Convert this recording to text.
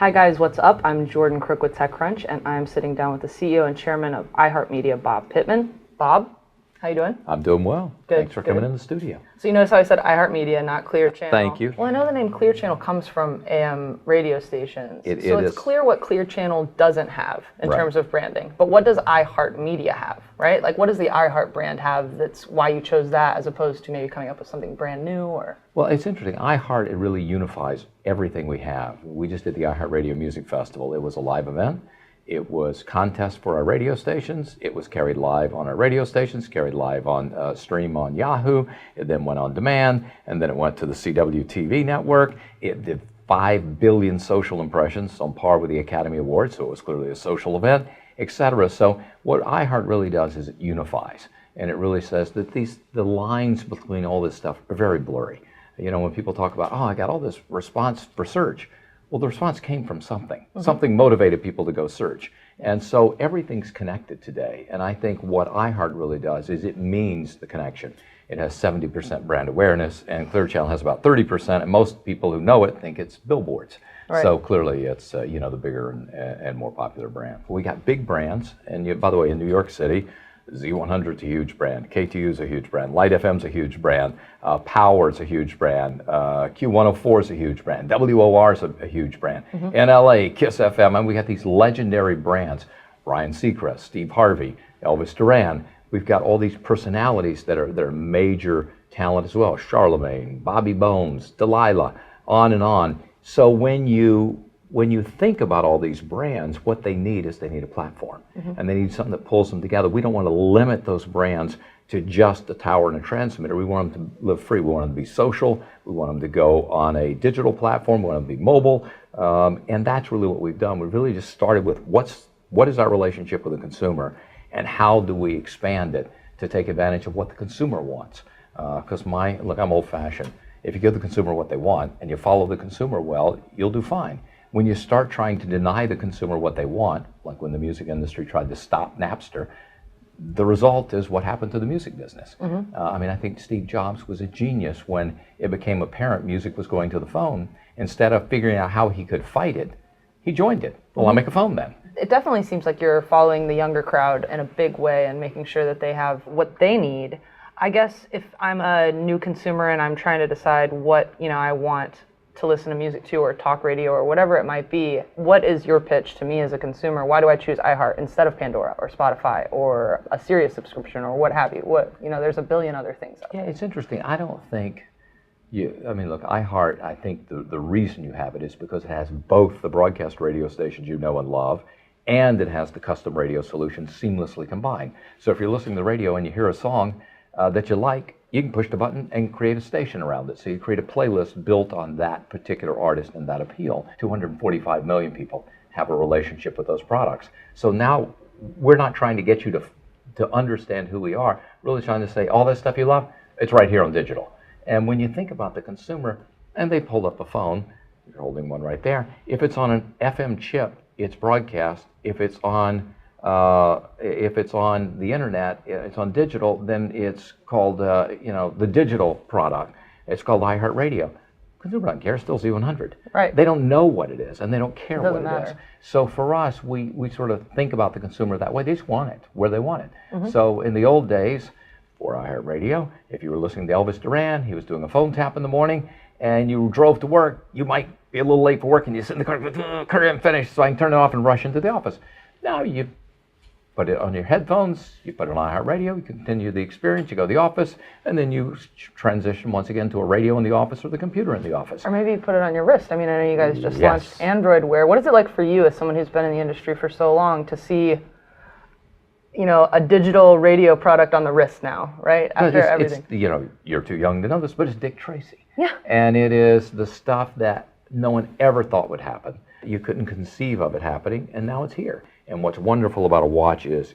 Hi guys, what's up? I'm Jordan Crook with Techcrunch, and I'm sitting down with the CEO and chairman of iHeartMedia, Bob Pittman. Bob, how you doing? I'm doing well. Good. Thanks for coming in the studio. So you notice how I said iHeartMedia, not ClearChannel? Thank you. Well, I know the name ClearChannel comes from AM radio stations. It so it's is. clear what ClearChannel doesn't have in Right. terms of branding. But what does iHeartMedia have, right? Like, what does the iHeart brand have that's why you chose that as opposed to maybe coming up with something brand new? Or Well, it's interesting. iHeart, it really unifies everything we have. We just did the iHeartRadio Music Festival. It was a live event. It was contests for our radio stations. It was carried live on our radio stations, carried live on stream on Yahoo. It then went on demand, and then it went to the CW TV network. It did 5 billion social impressions, on par with the Academy Awards, so it was clearly a social event, etc. So what iHeart really does is it unifies, and it really says that the lines between all this stuff are very blurry. You know, when people talk about, oh, I got all this response for search. Well, the response came from something. Mm-hmm. Something motivated people to go search. And so everything's connected today. And I think what iHeart really does is it means the connection. It has 70% brand awareness, and ClearChannel has about 30%, and most people who know it think it's billboards. Right. So clearly it's the bigger and more popular brand. We got big brands, and by the way, in New York City, Z100's a huge brand, KTU's a huge brand, Light FM's a huge brand, Power's a huge brand, Q104's a huge brand, WOR's a huge brand, mm-hmm. NLA, Kiss FM, and we got these legendary brands, Ryan Seacrest, Steve Harvey, Elvis Duran. We've got all these personalities that are major talent as well, Charlemagne, Bobby Bones, Delilah, on and on. So when you think about all these brands, what they need is they need a platform. Mm-hmm. And they need something that pulls them together. We don't want to limit those brands to just a tower and a transmitter. We want them to live free. We want them to be social. We want them to go on a digital platform. We want them to be mobile. And that's really what we've done. We've really just started with what is our relationship with the consumer, and how do we expand it to take advantage of what the consumer wants. Because I'm old-fashioned. If you give the consumer what they want and you follow the consumer well, you'll do fine. When you start trying to deny the consumer what they want, like when the music industry tried to stop Napster, the result is what happened to the music business. Mm-hmm. I think Steve Jobs was a genius when it became apparent music was going to the phone. Instead of figuring out how he could fight it, he joined it. Well, I'll make a phone then. It definitely seems like you're following the younger crowd in a big way and making sure that they have what they need. I guess if I'm a new consumer and I'm trying to decide what I want to listen to music to, or talk radio, or whatever it might be, what is your pitch to me as a consumer? Why do I choose iHeart instead of Pandora or Spotify or a Sirius subscription or what have you? There's a billion other things out there. Yeah, it's interesting. I don't think iHeart, I think the reason you have it is because it has both the broadcast radio stations you know and love, and it has the custom radio solution seamlessly combined. So if you're listening to the radio and you hear a song that you like, you can push the button and create a station around it. So you create a playlist built on that particular artist and that appeal. 245 million people have a relationship with those products. So now we're not trying to get you to understand who we are. We're really trying to say, all that stuff you love, it's right here on digital. And when you think about the consumer, and they pulled up a phone, you're holding one right there. If it's on an FM chip, it's broadcast. If it's on the internet, it's on digital, then it's called the digital product. It's called iHeartRadio. Consumer doesn't care, still Z100. Right. They don't know what it is, and they don't care what it matter. is. So for us, we sort of think about the consumer that way. They just want it where they want it. Mm-hmm. So in the old days, for iHeartRadio, if you were listening to Elvis Duran, he was doing a phone tap in the morning, and you drove to work, you might be a little late for work, and you sit in the car, hurry up and finish so I can turn it off and rush into the office. Now you put it on your headphones, you put it on iHeartRadio, you continue the experience, you go to the office, and then you transition once again to a radio in the office or the computer in the office. Or maybe you put it on your wrist. I know you guys just launched Android Wear. What is it like for you as someone who's been in the industry for so long to see a digital radio product on the wrist now, right? After everything. You're too young to know this, but it's Dick Tracy. Yeah. And it is the stuff that no one ever thought would happen. You couldn't conceive of it happening, and now it's here. And what's wonderful about a watch is